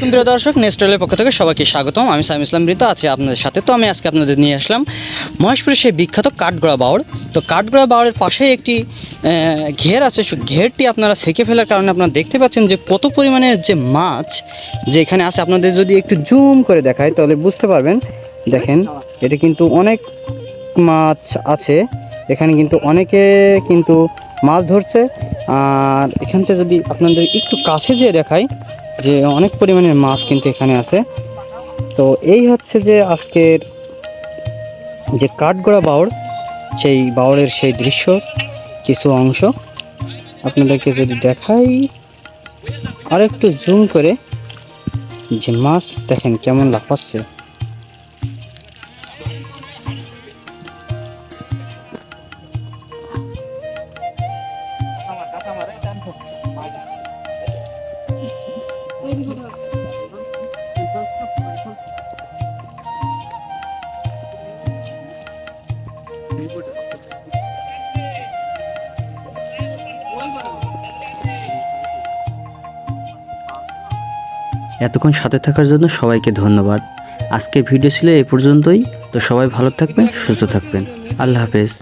প্রিয় দর্শক, নেস্টলের পক্ষ থেকে সবাইকে স্বাগতম। আমি সাইম ইসলাম মৃত আছি আপনাদের সাথে। তো আমি আজকে আপনাদের নিয়ে আসলাম মহেশপুরের সেই বিখ্যাত কাঠগড়া বাওড়। তো কাঠগড়া বাওড়ের পাশেই একটি ঘের আছে। ঘেরটি আপনারা সেঁকে ফেলার কারণে আপনারা দেখতে পাচ্ছেন যে কত পরিমাণের যে মাছ যে এখানে আছে। আপনাদের যদি একটু জুম করে দেখায় তাহলে বুঝতে পারবেন। দেখেন, এটা কিন্তু অনেক মাছ আছে এখানে, কিন্তু অনেকে কিন্তু মাছ ধরছে। আর এখান থেকে যদি আপনাদের একটু কাছে যেয়ে দেখাই যে অনেক পরিমাণের মাছ কিন্তু এখানে আছে। তো এই হচ্ছে যে আজকের যে কাঠগড়া বাওড়, সেই বাওড়ের সেই দৃশ্য কিছু অংশ আপনাদেরকে যদি দেখাই আর একটু জুম করে, যে মাছ দেখেন কেমন লাফাচ্ছে। এতক্ষণ সাথে থাকার জন্য সবাইকে ধন্যবাদ। আজকের ভিডিও ছিল এই পর্যন্তই। তো সবাই ভালো থাকবেন, সুস্থ থাকবেন। আল্লাহ হাফেজ।